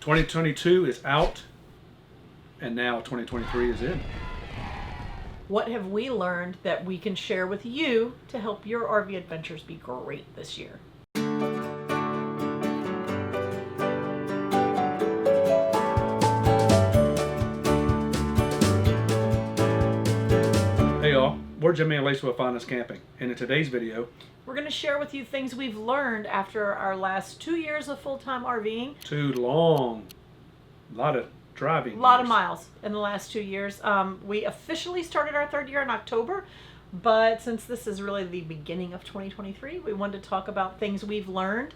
2022 is out, and now 2023 is in. What have we learned that we can share with you to help your RV adventures be great this year? Hey y'all, we're Jimmy and Lacey with FindUsCamping, and in today's video, we're going to share with you things we've learned after our last 2 years of full-time RVing. too long, a lot of driving. A lot of miles in the last 2 years. We officially started our third year in October, but since this is really the beginning of 2023, we wanted to talk about things we've learned.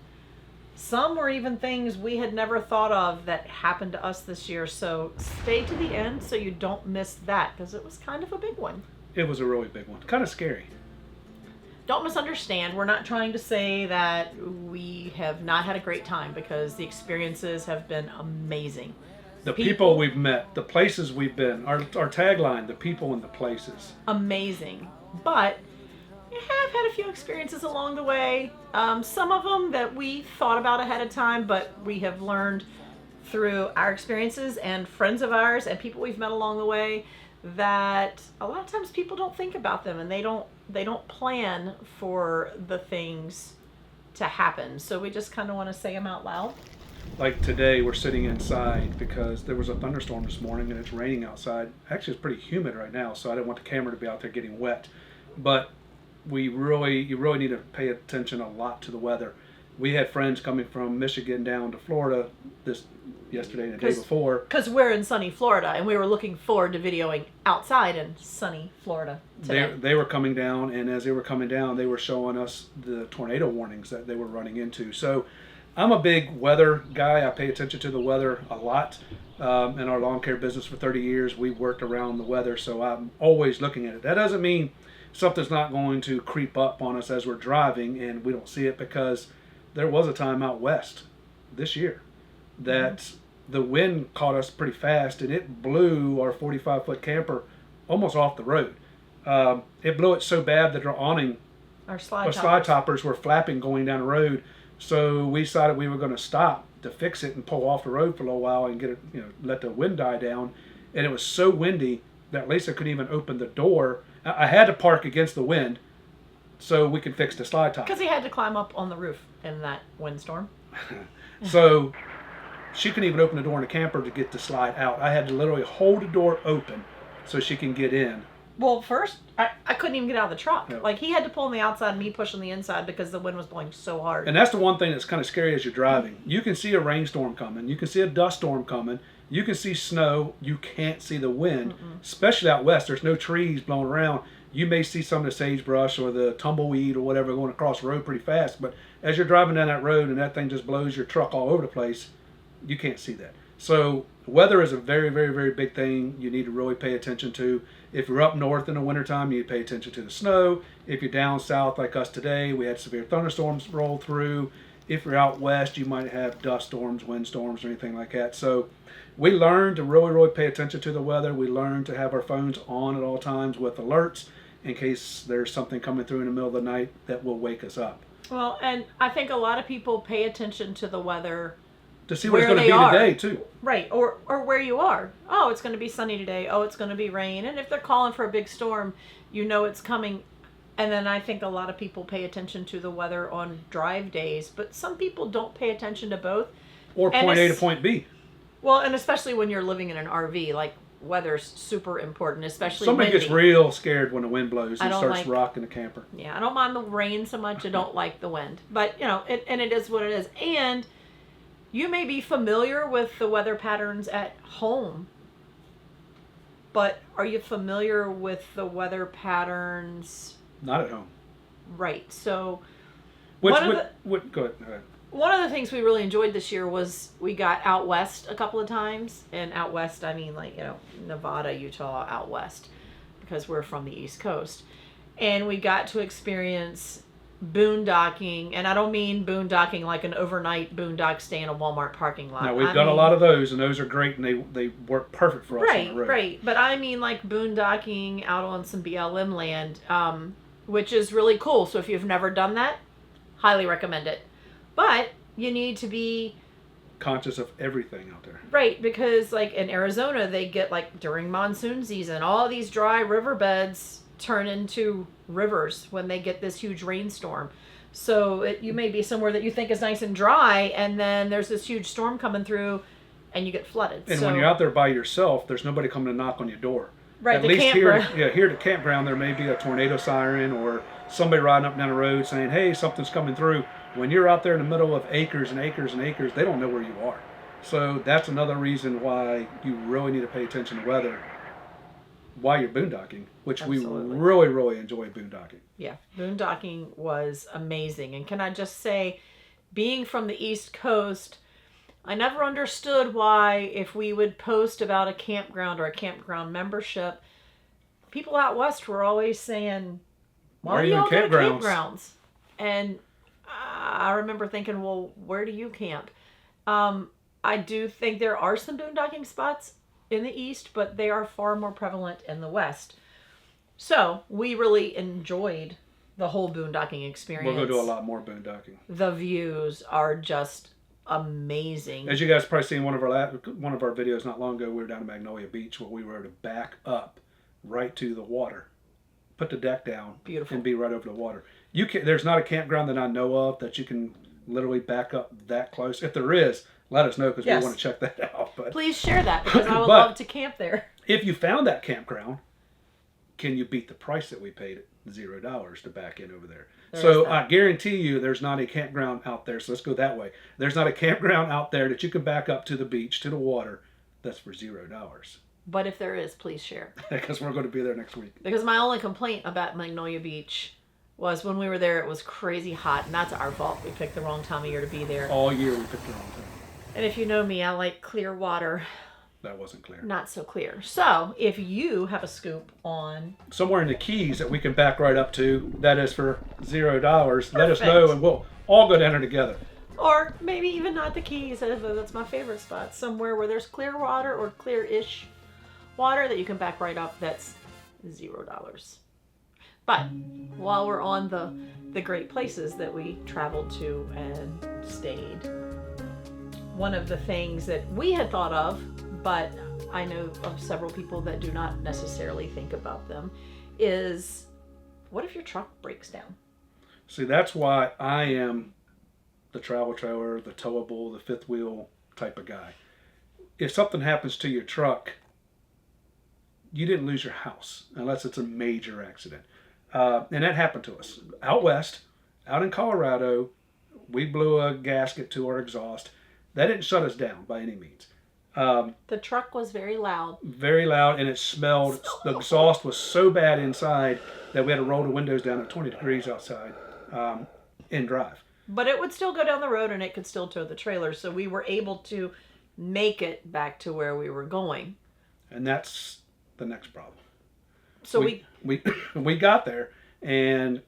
Some were even things we had never thought of that happened to us this year, so stay to the end so you don't miss that, because it was kind of a big one. It was a really big one. Kind of scary. Don't misunderstand. We're not trying to say that we have not had a great time, because the experiences have been amazing. The people we've met, the places we've been, our tagline, the people and the places. Amazing. But we have had a few experiences along the way. Some of them that we thought about ahead of time, but we have learned through our experiences and friends of ours and people we've met along the way that a lot of times people don't think about them, and they don't plan for the things to happen. So we just kind of want to say them out loud. Like today, we're sitting inside because there was a thunderstorm this morning and it's raining outside. Actually, it's pretty humid right now, so I didn't want the camera to be out there getting wet. But you really need to pay attention a lot to the weather. We had friends coming from Michigan down to Florida yesterday and the day before. Because we're in sunny Florida, and we were looking forward to videoing outside in sunny Florida today. They were coming down, and as they were coming down, they were showing us the tornado warnings that they were running into. So I'm a big weather guy. I pay attention to the weather a lot. In our lawn care business for 30 years, we worked around the weather, so I'm always looking at it. That doesn't mean something's not going to creep up on us as we're driving and we don't see it, because there was a time out west this year that the wind caught us pretty fast, and it blew our 45-foot camper almost off the road. It blew it so bad that our awning, our slide toppers were flapping going down the road. So we decided we were going to stop to fix it and pull off the road for a little while and get it, let the wind die down. And it was so windy that Lisa couldn't even open the door. I had to park against the wind so we could fix the slide top. Because he had to climb up on the roof in that windstorm. So she couldn't even open the door in the camper to get the slide out. I had to literally hold the door open so she can get in. Well, first, I couldn't even get out of the truck. Yep. Like, he had to pull on the outside and me push on the inside because the wind was blowing so hard. And that's the one thing that's kind of scary as you're driving. You can see a rainstorm coming. You can see a dust storm coming. You can see snow. You can't see the wind, especially out west. There's no trees blowing around. You may see some of the sagebrush or the tumbleweed or whatever going across the road pretty fast. But as you're driving down that road and that thing just blows your truck all over the place, you can't see that. So weather is a very, very, very big thing you need to really pay attention to. If you're up north in the wintertime, you need to pay attention to the snow. If you're down south like us today, we had severe thunderstorms roll through. If you're out west, you might have dust storms, wind storms, or anything like that. So we learned to really, really pay attention to the weather. We learned to have our phones on at all times with alerts in case there's something coming through in the middle of the night that will wake us up. Well, and I think a lot of people pay attention to the weather to see what it's going to be today, too. Right, or where you are. Oh, it's going to be sunny today. Oh, it's going to be rain. And if they're calling for a big storm, you know it's coming. And then I think a lot of people pay attention to the weather on drive days, but some people don't pay attention to both. Or point A to point B. Well, and especially when you're living in an RV, like, weather's super important, especially Somebody windy. gets real scared when the wind blows and starts like, rocking the camper. Yeah, I don't mind the rain so much. I don't like the wind. But, it is what it is. And you may be familiar with the weather patterns at home, but are you familiar with the weather patterns? Not at home. Right. So, go ahead. One of the things we really enjoyed this year was we got out west a couple of times. And out west, I mean, like, Nevada, Utah, out west, because we're from the East Coast. And we got to experience boondocking, and I don't mean boondocking like an overnight boondock stay in a Walmart parking lot. No, we've done a lot of those, and those are great, and they work perfect for us on the road. Right. But I mean like boondocking out on some BLM land, which is really cool. So if you've never done that, highly recommend it. But you need to be conscious of everything out there. Right, because like in Arizona, they get like during monsoon season, all these dry riverbeds turn into rivers when they get this huge rainstorm. So you may be somewhere that you think is nice and dry, and then there's this huge storm coming through, and you get flooded. And when you're out there by yourself, there's nobody coming to knock on your door. Right, at least here at the campground, there may be a tornado siren or somebody riding up and down the road saying, hey, something's coming through. When you're out there in the middle of acres and acres and acres, they don't know where you are. So that's another reason why you really need to pay attention to weather while you're boondocking, which Absolutely. we really, really enjoy boondocking. Yeah, boondocking was amazing. And can I just say, being from the East Coast, I never understood why if we would post about a campground or a campground membership, people out west were always saying, why do y'all go to campgrounds? And I remember thinking, well, where do you camp? I do think there are some boondocking spots in the East, but they are far more prevalent in the West. So we really enjoyed the whole boondocking experience. We'll go do a lot more boondocking. The views are just amazing. As you guys probably seen one of our videos not long ago, we were down at Magnolia Beach where we were to back up right to the water, put the deck down, Beautiful, and be right over the water. There's not a campground that I know of that you can literally back up that close. If there is, let us know because we want to check that out. But please share that because I would love to camp there. If you found that campground, can you beat the price that we paid at $0 to back in over there? So I guarantee you there's not a campground out there. So let's go that way. There's not a campground out there that you can back up to the beach, to the water, that's for $0. But if there is, please share. Because we're going to be there next week. Because my only complaint about Magnolia Beach was when we were there, it was crazy hot. And that's our fault. We picked the wrong time of year to be there. All year we picked the wrong time. And if you know me, I like clear water. That wasn't clear. Not so clear. So if you have a scoop on somewhere in the Keys that we can back right up to, that is for $0, Perfect. Let us know and we'll all go down there together. Or maybe even not the Keys. That's my favorite spot. Somewhere where there's clear water or clear-ish water that you can back right up. That's $0. But while we're on the great places that we traveled to and stayed, one of the things that we had thought of, but I know of several people that do not necessarily think about them, is what if your truck breaks down? See, that's why I am the travel trailer, the towable, the fifth wheel type of guy. If something happens to your truck, you didn't lose your house unless it's a major accident. And that happened to us. Out west, out in Colorado, we blew a gasket to our exhaust. That didn't shut us down by any means. The truck was very loud. Very loud, and it smelled. The exhaust was so bad inside that we had to roll the windows down at 20 degrees outside and drive. But it would still go down the road, and it could still tow the trailer, so we were able to make it back to where we were going. And that's the next problem. So we got there, and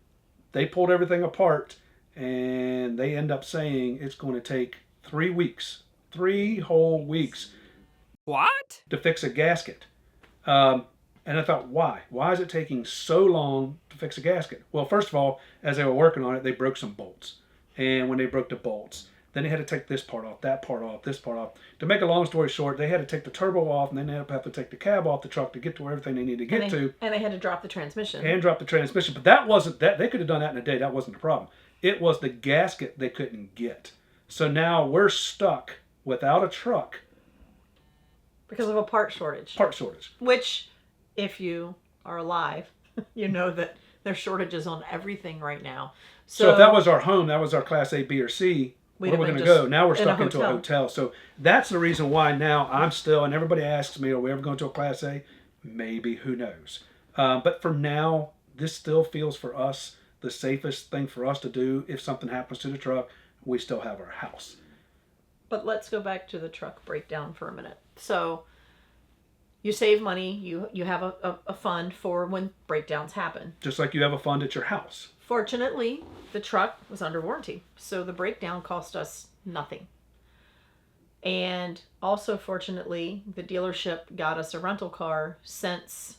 they pulled everything apart, and they end up saying it's going to take 3 weeks. 3 whole weeks. What? To fix a gasket. And I thought, why? Why is it taking so long to fix a gasket? Well, first of all, as they were working on it, they broke some bolts. And when they broke the bolts, then they had to take this part off, that part off, this part off. To make a long story short, they had to take the turbo off, and then they have to take the cab off the truck to get to everything they needed to get to. And they had to drop the transmission. And drop the transmission. But that wasn't, they could have done that in a day. That wasn't the problem. It was the gasket they couldn't get. So now we're stuck without a truck. Because of a part shortage. Part shortage. Which, if you are alive, you know that there's shortages on everything right now. So if that was our home, that was our Class A, B, or C, where are we going to go? Now we're stuck into a hotel. So that's the reason why now I'm still, and everybody asks me, are we ever going to a Class A? Maybe, who knows? But for now, this still feels for us the safest thing for us to do. If something happens to the truck, we still have our house. But let's go back to the truck breakdown for a minute. So you save money, you have a fund for when breakdowns happen. Just like you have a fund at your house. Fortunately, the truck was under warranty, so the breakdown cost us nothing. And also, fortunately, the dealership got us a rental car since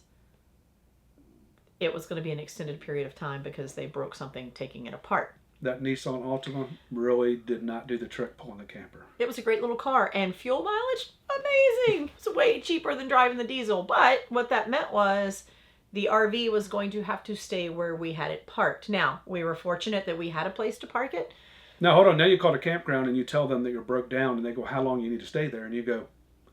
it was going to be an extended period of time because they broke something taking it apart. that Nissan Altima really did not do the trick pulling the camper. It was a great little car, and fuel mileage, amazing. It's way cheaper than driving the diesel. But what that meant was the RV was going to have to stay where we had it parked. Now, we were fortunate that we had a place to park it. Now, hold on. Now you call the campground and you tell them that you're broke down, and they go, how long you need to stay there? And you go,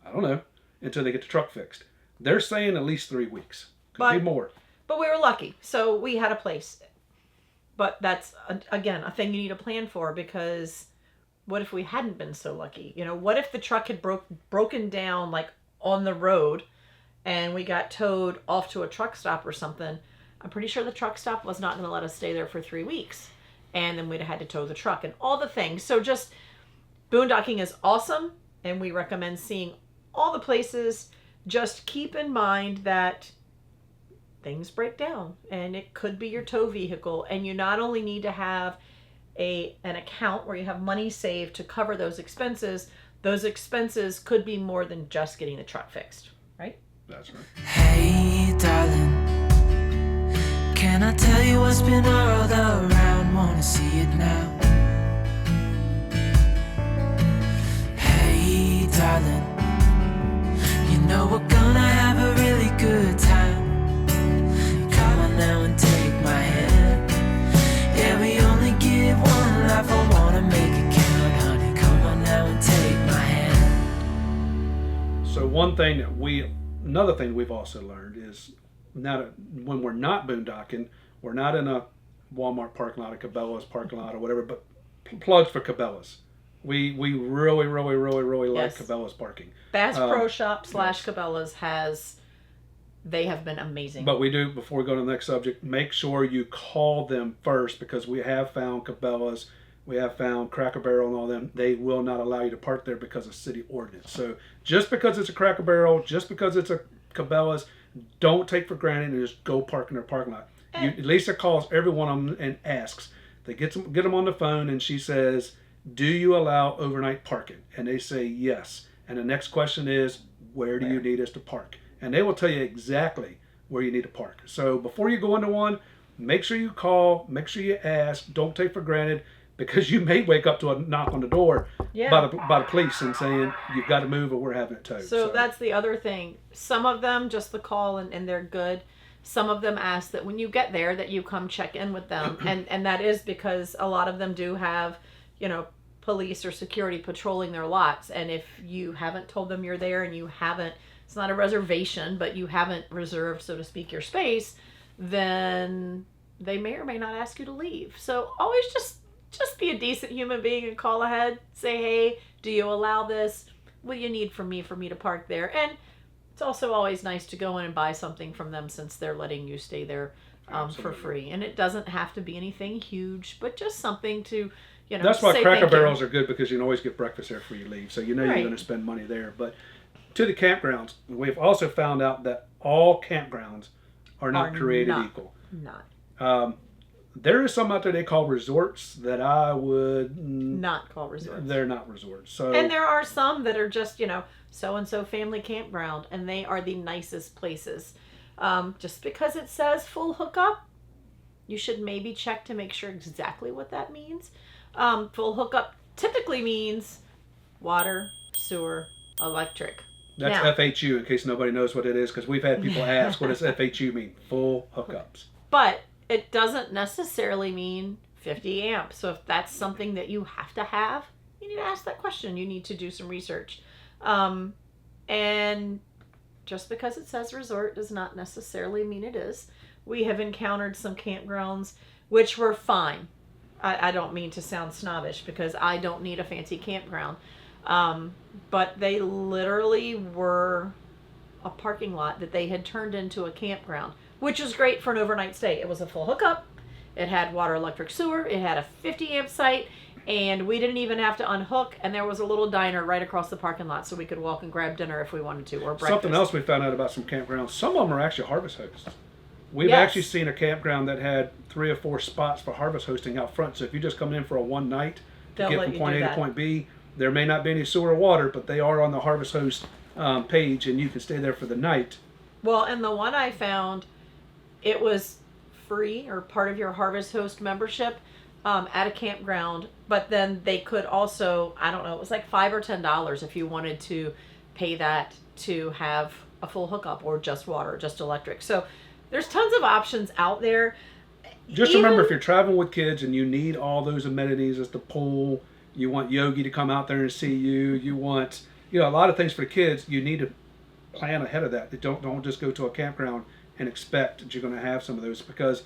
I don't know, until they get the truck fixed. They're saying at least 3 weeks. Could be more. But we were lucky. So we had a place. But that's, again, a thing you need to plan for, because what if we hadn't been so lucky? You know, what if the truck had broken down like on the road and we got towed off to a truck stop or something? I'm pretty sure the truck stop was not going to let us stay there for 3 weeks. And then we'd have had to tow the truck and all the things. So just boondocking is awesome, and we recommend seeing all the places. Just keep in mind that things break down, and it could be your tow vehicle, and you not only need to have an account where you have money saved to cover those expenses could be more than just getting the truck fixed, right? That's right. Hey darling, can I tell you what's been all around? Wanna see it now? Hey darling, you know we're gonna have a really good time. Come on now and take my hand. Yeah, we only get one life, I wanna make it count, honey. Come on now and take my hand. So another thing we've also learned is now that when we're not boondocking, we're not in a Walmart parking lot, a Cabela's parking lot, or whatever, but plugs for Cabela's. We really like Cabela's parking. Bass Pro Shop / Cabela's they have been amazing. But we do, before we go to the next subject, make sure you call them first, because we have found Cabela's, we have found Cracker Barrel and all them, they will not allow you to park there because of city ordinance. So just because it's a Cracker Barrel, just because it's a Cabela's, don't take for granted and just go park in their parking lot. Lisa calls every one of them and asks. They get them on the phone, and she says, do you allow overnight parking? And they say yes. And the next question is, where do you need us to park? And they will tell you exactly where you need to park. So before you go into one, make sure you call, make sure you ask, don't take for granted, because you may wake up to a knock on the door by the police and saying, you've got to move or we're having it towed. So that's the other thing. Some of them, just the call and they're good. Some of them ask that when you get there that you come check in with them. and that is because a lot of them do have, police or security patrolling their lots. And if you haven't told them you're there and you haven't, it's not a reservation, but you haven't reserved, so to speak, your space, then they may or may not ask you to leave. So always just be a decent human being and call ahead. Say, hey, do you allow this? What do you need from me to park there? And it's also always nice to go in and buy something from them, since they're letting you stay there for free. And it doesn't have to be anything huge, but just something to, that's why Cracker Barrels are good, because you can always get breakfast there before you leave. So you're going to spend money there. But to the campgrounds, we've also found out that all campgrounds are not created equal. Not. There is some out there they call resorts that I would not call resorts. They're not resorts. So, and there are some that are just, so-and-so family campground, and they are the nicest places. Just because it says full hookup, you should maybe check to make sure exactly what that means. Full hookup typically means water, sewer, electric. That's now, FHU, in case nobody knows what it is, because we've had people ask, what does FHU mean? Full hookups. But it doesn't necessarily mean 50 amps. So if that's something that you have to have, you need to ask that question. You need to do some research. And just because it says resort does not necessarily mean it is. We have encountered some campgrounds which were fine. I don't mean to sound snobbish, because I don't need a fancy campground. But they literally were a parking lot that they had turned into a campground, which was great for an overnight stay. It was a full hookup. It had water, electric, sewer. It had a 50 amp site, and we didn't even have to unhook. And there was a little diner right across the parking lot, so we could walk and grab dinner if we wanted to, or breakfast. Something else we found out about some campgrounds, some of them are actually harvest hosts. We've actually seen a campground that had 3 or 4 spots for harvest hosting out front. So if you're just coming in for a one night to get from point A to point B, there may not be any sewer or water, but they are on the harvest host page, and you can stay there for the night. Well, and the one I found, it was free, or part of your harvest host membership, at a campground, but then they could also, I don't know, it was like $5 or $10 if you wanted to pay that to have a full hookup or just water, just electric. So there's tons of options out there. Just remember, if you're traveling with kids and you need all those amenities as the pool, you want Yogi to come out there and see you, you want, a lot of things for kids, you need to plan ahead of that. Don't just go to a campground and expect that you're going to have some of those, because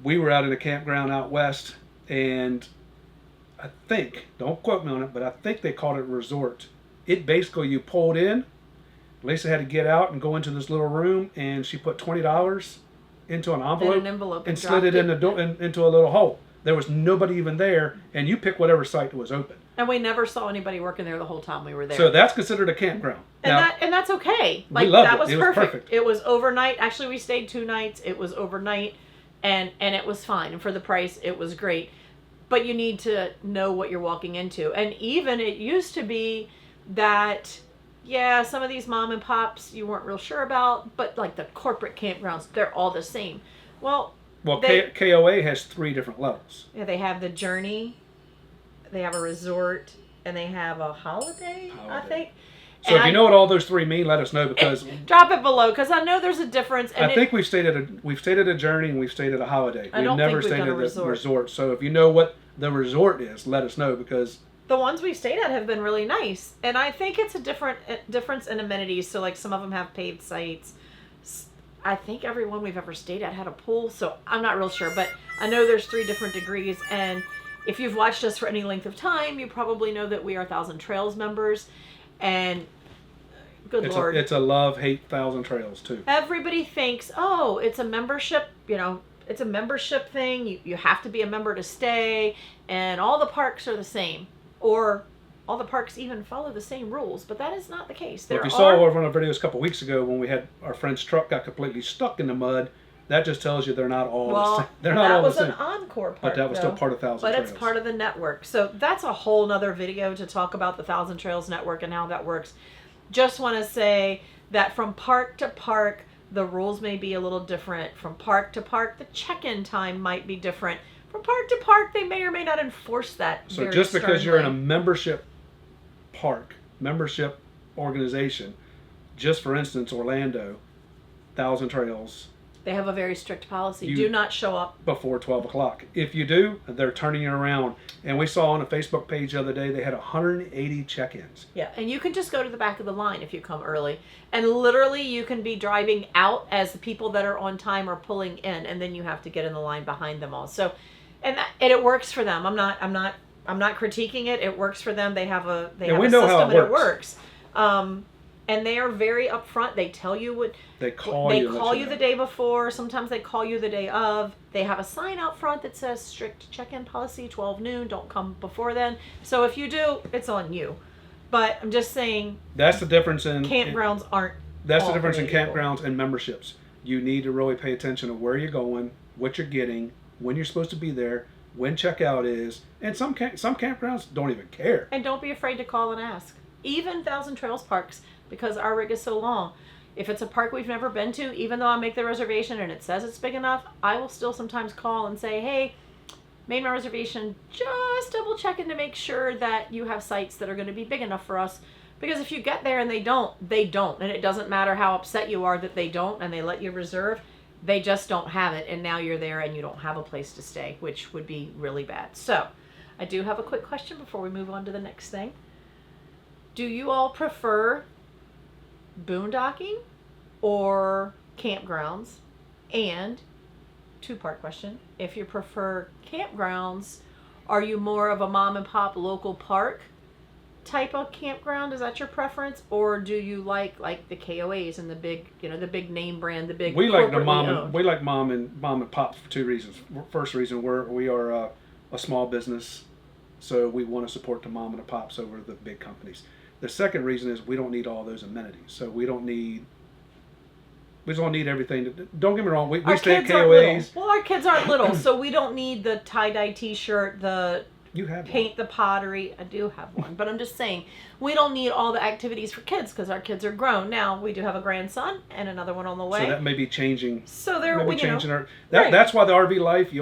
we were out at a campground out west, and I think, don't quote me on it, but I think they called it a resort. It basically, you pulled in, Lisa had to get out and go into this little room, and she put $20 into an envelope, and slid it in the door into a little hole. There was nobody even there, and you pick whatever site was open. And we never saw anybody working there the whole time we were there. So that's considered a campground. And that's okay. Like, we loved that was it. perfect. It was overnight. Actually, we stayed 2 nights. It was overnight, and it was fine. And for the price, it was great. But you need to know what you're walking into. And even it used to be that, yeah, some of these mom and pops you weren't real sure about, but like the corporate campgrounds, they're all the same. Well, KOA has 3 different levels. Yeah, they have the Journey, they have a resort, and they have a holiday. I think. So if you know what all those 3 mean, let us know, because drop it below, because I know there's a difference. And I think we've stayed at a Journey and we've stayed at a holiday. We've never stayed at a resort. So if you know what the resort is, let us know, because the ones we've stayed at have been really nice, and I think it's a difference in amenities. So like some of them have paved sites. I think every one we've ever stayed at had a pool, so I'm not real sure, but I know there's 3 different degrees. And if you've watched us for any length of time, you probably know that we are Thousand Trails members, and good Lord, it's a love-hate Thousand Trails too. Everybody thinks, oh, it's a membership, it's a membership thing. You have to be a member to stay, and all the parks are the same, or all the parks even follow the same rules, but that is not the case. If you saw one of our videos a couple weeks ago when we had our friend's truck got completely stuck in the mud, that just tells you they're not all the same. They're not all the same. That was an Encore park, but that was still part of Thousand Trails. But it's part of the network. So that's a whole nother video to talk about the Thousand Trails network and how that works. Just want to say that from park to park, the rules may be a little different. From park to park, the check-in time might be different. From park to park, they may or may not enforce that. So just because you're in a membership organization, just for instance, Orlando, Thousand Trails, they have a very strict policy. Do not show up before 12 o'clock. If you do, they're turning you around. And we saw on a Facebook page the other day, they had 180 check-ins. Yeah, and you can just go to the back of the line if you come early. And literally, you can be driving out as the people that are on time are pulling in, and then you have to get in the line behind them all. So, and it works for them. I'm not critiquing it. It works for them. They have a system and it works. And they are very upfront. They tell you what they call you the day before. Sometimes they call you the day of. They have a sign out front that says strict check-in policy, 12 noon. Don't come before then. So if you do, it's on you. But I'm just saying that's the difference in campgrounds aren't. That's the difference in campgrounds and memberships. You need to really pay attention to where you're going, what you're getting, when you're supposed to be there, when checkout is, and some campgrounds don't even care. And don't be afraid to call and ask. Even Thousand Trails parks, because our rig is so long, if it's a park we've never been to, even though I make the reservation and it says it's big enough, I will still sometimes call and say, hey, made my reservation, just double checking to make sure that you have sites that are going to be big enough for us. Because if you get there and they don't. And it doesn't matter how upset you are that they don't and they let you reserve. They just don't have it. And now you're there and you don't have a place to stay, which would be really bad. So I do have a quick question before we move on to the next thing. Do you all prefer boondocking or campgrounds? And 2-part question. If you prefer campgrounds, are you more of a mom and pop local park type of campground? Is that your preference, or do you like the KOAs and the big, the big name brand, the big? We like mom and pop for 2 reasons. First reason, we are a small business, so we want to support the mom and the pops over the big companies. The second reason is we don't need all those amenities, so we don't need everything. Don't get me wrong, we stay at KOAs. Well, our kids aren't little, so we don't need the tie-dye T-shirt, paint the pottery. I do have one, but I'm just saying we don't need all the activities for kids because our kids are grown. Now we do have a grandson and another one on the way. So that may be changing. So they're That's why the RV life,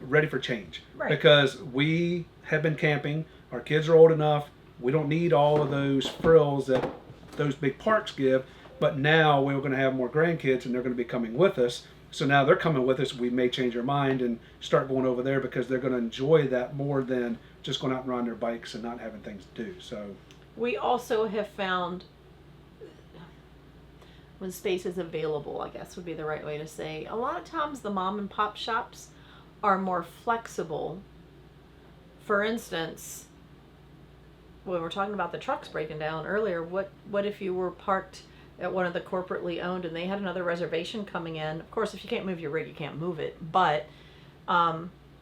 ready for change. Right. Because we have been camping, our kids are old enough, we don't need all of those frills that those big parks give, but now we're going to have more grandkids and they're going to be coming with us. So now they're coming with us, we may change our mind and start going over there because they're going to enjoy that more than just going out and riding their bikes and not having things to do. So we also have found, when space is available, I guess would be the right way to say, a lot of times the mom and pop shops are more flexible. For instance, when we're talking about the trucks breaking down earlier, what if you were parked at one of the corporately owned and they had another reservation coming in? Of course, if you can't move your rig, you can't move it. But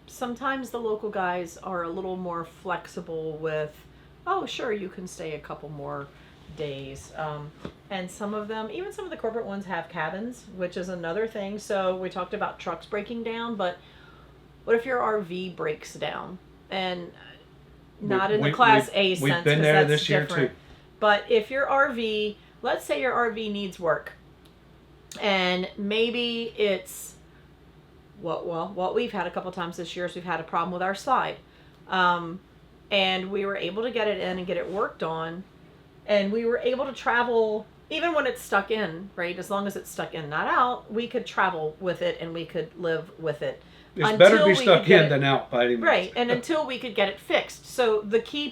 sometimes the local guys are a little more flexible with, oh, sure, you can stay a couple more days. And some of them, even some of the corporate ones, have cabins, which is another thing. So we talked about trucks breaking down, but what if your RV breaks down? And not in the Class A sense, we've been there that's this year different. too. But if your RV, let's say your RV needs work, and maybe it's what we've had a couple times this year is we've had a problem with our slide, and we were able to get it in and get it worked on, and we were able to travel even when it's stuck in, right? As long as it's stuck in, not out, we could travel with it and we could live with it. It's better to be stuck in than out by any means. Right, and until we could get it fixed. So the key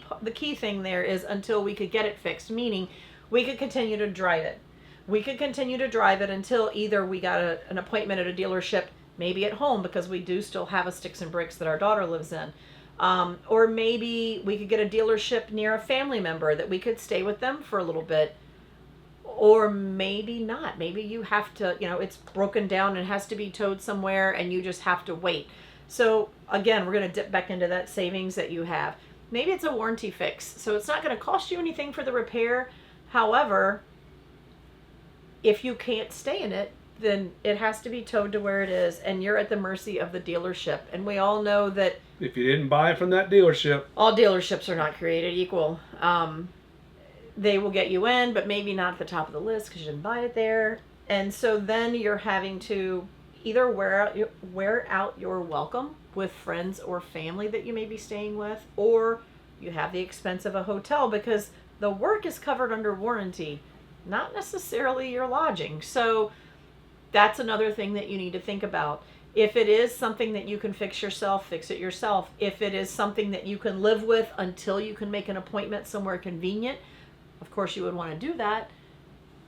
thing there is until we could get it fixed, meaning we could continue to drive it. We could continue to drive it until either we got an appointment at a dealership, maybe at home, because we do still have a Sticks and Bricks that our daughter lives in. Or maybe we could get a dealership near a family member that we could stay with them for a little bit. Or maybe not. Maybe you have to, it's broken down and has to be towed somewhere and you just have to wait. So again, we're going to dip back into that savings that you have. Maybe it's a warranty fix. So it's not going to cost you anything for the repair. However, if you can't stay in it, then it has to be towed to where it is and you're at the mercy of the dealership. And we all know that if you didn't buy it from that dealership, all dealerships are not created equal. They will get you in, but maybe not at the top of the list because you didn't buy it there. And so then you're having to either wear out your welcome with friends or family that you may be staying with, or you have the expense of a hotel because the work is covered under warranty, not necessarily your lodging. So that's another thing that you need to think about. If it is something that you can fix yourself, fix it yourself. If it is something that you can live with until you can make an appointment somewhere convenient, of course you would want to do that.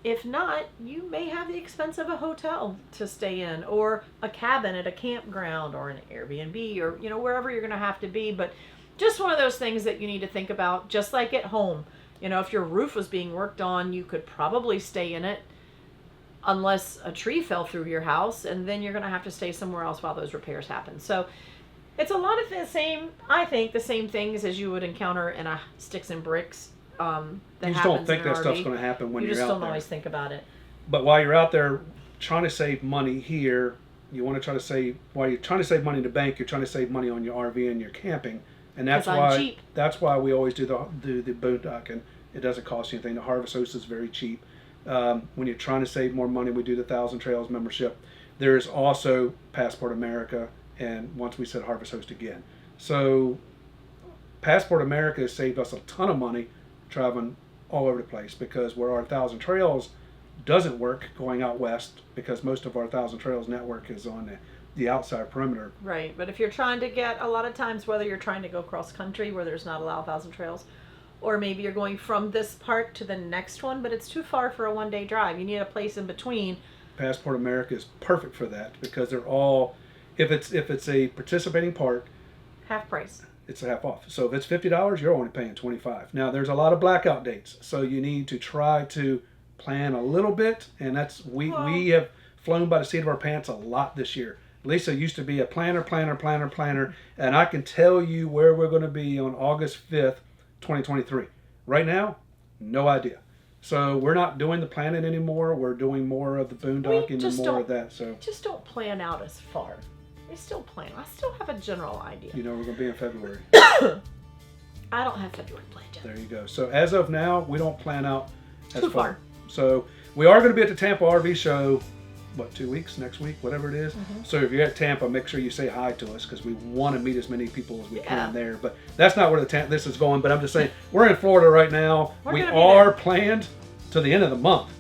If not, you may have the expense of a hotel to stay in, or a cabin at a campground, or an Airbnb, or wherever you're going to have to be. But just one of those things that you need to think about, just like at home. If your roof was being worked on, you could probably stay in it unless a tree fell through your house, and then you're going to have to stay somewhere else while those repairs happen. So it's a lot of the same things as you would encounter in a Sticks and Bricks. You just don't think that stuff's going to happen when you're out there. You just don't always think about it. But while you're out there trying to save money here, while you're trying to save money in the bank, you're trying to save money on your RV and your camping. And that's why we always do the boondocking. It doesn't cost you anything. The Harvest Host is very cheap. When you're trying to save more money, we do the 1,000 Trails membership. There's also Passport America, and once we said Harvest Host again. So Passport America has saved us a ton of money traveling all over the place, because where our 1,000 Trails doesn't work going out west, because most of our 1,000 Trails network is on the outside perimeter. Right, but if you're trying to get, a lot of times, whether you're trying to go cross country where there's not a lot of 1,000 Trails, or maybe you're going from this park to the next one, but it's too far for a one-day drive. You need a place in between. Passport America is perfect for that, because they're all, if it's a participating park, half price. It's a half off. So if it's $50, you're only paying $25. Now there's a lot of blackout dates, so you need to try to plan a little bit, and we have flown by the seat of our pants a lot this year. Lisa used to be a planner, and I can tell you where we're going to be on August 5th, 2023. Right now, no idea. So we're not doing the planning anymore. We're doing more of the boondocking and more of that. So just don't plan out as far. We still plan. I still have a general idea. We're going to be in February. I don't have February planned yet. There you go. So as of now, we don't plan out as too far. So we are going to be at the Tampa RV show 2 weeks, next week, whatever it is. So if you're at Tampa, make sure you say hi to us because we want to meet as many people as we can there. But that's not where this is going. But I'm just saying, we're in Florida right now. We gonna be are there. planned to the end of the month.